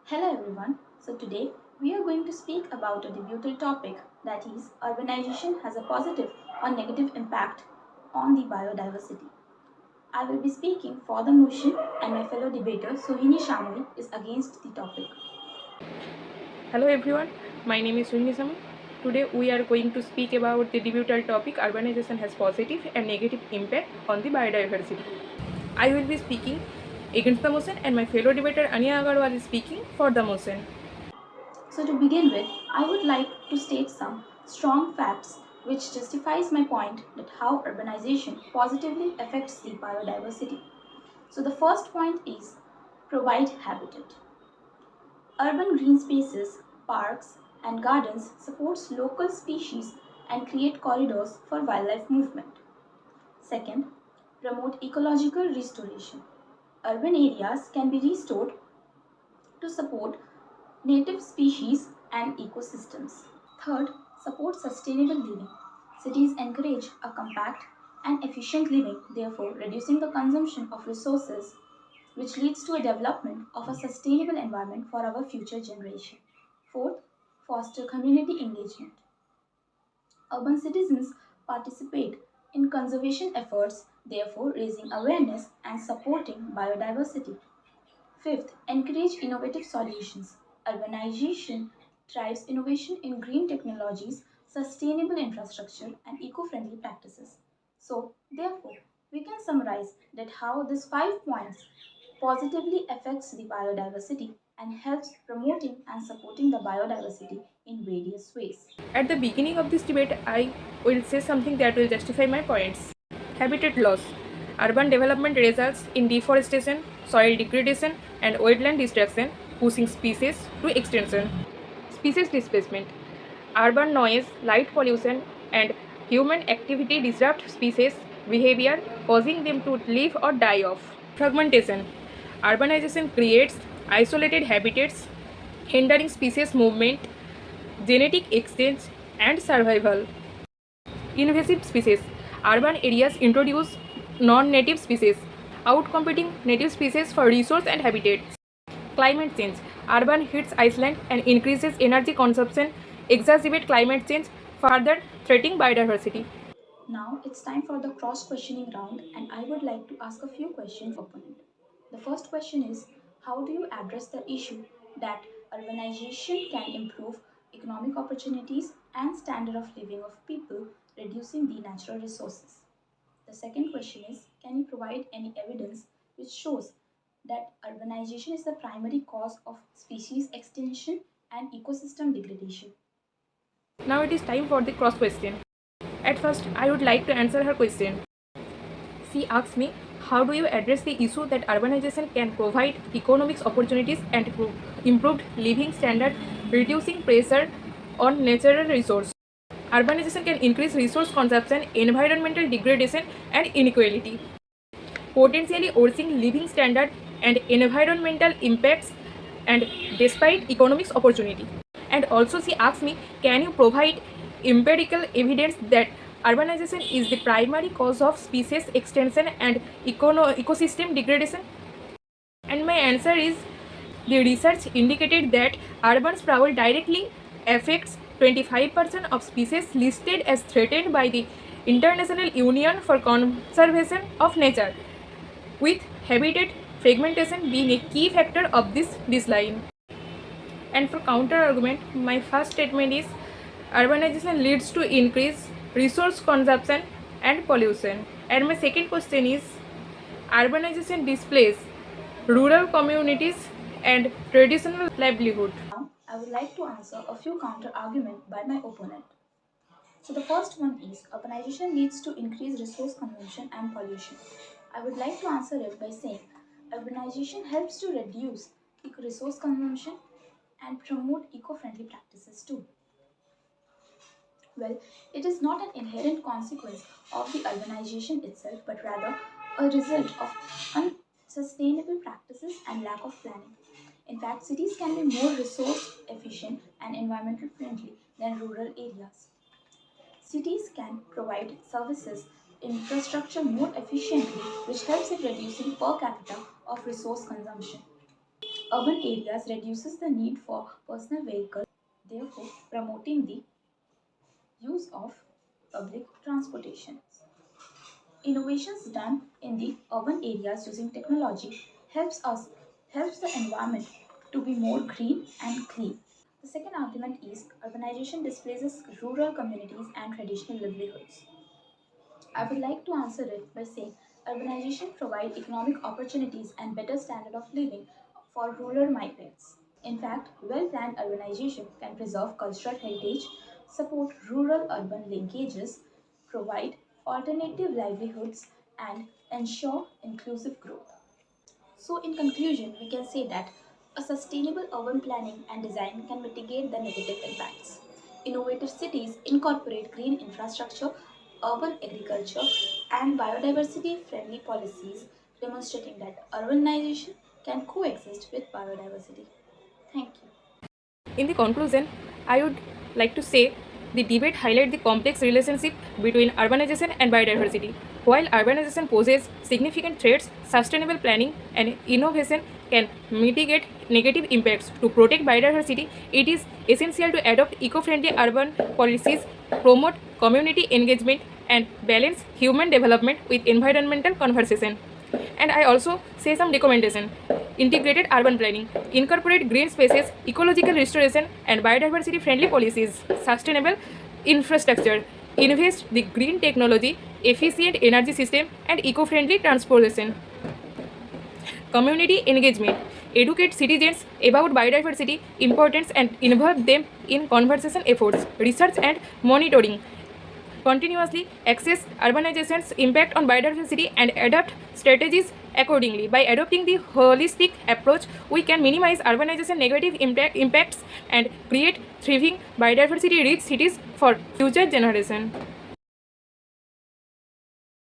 Hello everyone. So today we are going to speak about a debated topic, that is urbanization has a positive or negative impact on the biodiversity. I will be speaking for the motion and my fellow debater SOHINI SAMUI is against the topic. Hello everyone, my name is SOHINI SAMUI. Today we are going to speak about the debated topic urbanization has positive and negative impact on the biodiversity. I will be speaking against the motion and my fellow debater Aniya Agarwal is speaking for the motion. So to begin with, I would like to state some strong facts which justifies my point that how urbanization positively affects the biodiversity. So the first point is provide habitat. Urban green spaces, parks, and gardens supports local species and create corridors for wildlife movement. Second, promote ecological restoration. Urban areas can be restored to support native species and ecosystems. Third, support sustainable living. Cities encourage a compact and efficient living, therefore reducing the consumption of resources, which leads to a development of a sustainable environment for our future generation. Fourth, foster community engagement. Urban citizens participate in conservation efforts, therefore raising awareness and supporting biodiversity. Fifth, encourage innovative solutions. Urbanization drives innovation in green technologies, sustainable infrastructure, and eco-friendly practices. So, therefore, we can summarize that how these 5 points positively affects the biodiversity and helps promoting and supporting the biodiversity in various ways. At the beginning of this debate, I will say something that will justify my points. Habitat loss. Urban development results in deforestation, soil degradation, and wetland destruction, pushing species to extinction. Species displacement. Urban noise, light pollution, and human activity disrupt species behavior, causing them to live or die off. Fragmentation. Urbanization creates isolated habitats, hindering species movement, genetic exchange, and survival. Invasive species. Urban areas introduce non-native species, outcompeting native species for resource and habitats. Climate change. Urban heats Iceland and increases energy consumption, exacerbate climate change, further threatening biodiversity. Now it's time for the cross questioning round, and I would like to ask a few questions to opponent. The first question is, how do you address the issue that urbanization can improve economic opportunities and standard of living of people, reducing the natural resources? The second question is, can you provide any evidence which shows that urbanization is the primary cause of species extinction and ecosystem degradation? Now it is time for the cross question. At first, I would like to answer her question. She asked me, how do you address the issue that urbanization can provide economic opportunities and improved living standard, reducing pressure on natural resources? Urbanization can increase resource consumption, environmental degradation, and inequality, potentially worsening living standard and environmental impacts and despite economic opportunity. And also she asked me, can you provide empirical evidence that urbanization is the primary cause of species extinction and ecosystem degradation? And my answer is, the research indicated that urban sprawl directly affects 25% of species listed as threatened by the International Union for Conservation of Nature, with habitat fragmentation being a key factor of this decline. And for counter argument, my first statement is, urbanization leads to increased resource consumption and pollution. And my second question is, urbanization displaces rural communities and traditional livelihood. Now, I would like to answer a few counter arguments by my opponent. So the first one is urbanization leads to increased resource consumption and pollution. I would like to answer it by saying urbanization helps to reduce resource consumption and promote eco-friendly practices too. Well, it is not an inherent consequence of the urbanization itself, but rather a result of unsustainable practices and lack of planning. In fact, cities can be more resource efficient and environmental friendly than rural areas. Cities can provide services infrastructure more efficiently, which helps in reducing per capita of resource consumption. urban areas reduces the need for personal vehicles, therefore promoting the use of public transportation. Innovations done in the urban areas using technology helps the environment to be more green and clean. The second argument is urbanization displaces rural communities and traditional livelihoods. I would like to answer it by saying urbanization provides economic opportunities and better standard of living for rural migrants. In fact, well-planned urbanization can preserve cultural heritage, support rural-urban linkages, provide alternative livelihoods, and ensure inclusive growth. So, in conclusion, we can say that a sustainable urban planning and design can mitigate the negative impacts. Innovative cities incorporate green infrastructure, urban agriculture, and biodiversity friendly policies, demonstrating that urbanization can coexist with biodiversity. Thank you. In the conclusion, I would like to say the debate highlights the complex relationship between urbanization and biodiversity. While urbanization poses significant threats, sustainable planning and innovation can mitigate negative impacts. To protect biodiversity, it is essential to adopt eco-friendly urban policies, promote community engagement, and balance human development with environmental conservation. And I also say some recommendation. Integrated urban planning. Incorporate green spaces, ecological restoration, and biodiversity friendly policies. Sustainable infrastructure. Invest the green technology, efficient energy system, and eco-friendly transportation. Community engagement. Educate citizens about biodiversity importance and involve them in conservation efforts, research and monitoring. Continuously assess urbanization's impact on biodiversity and adapt strategies accordingly. By adopting the holistic approach, we can minimize urbanization negative impacts and create thriving biodiversity rich cities for future generations.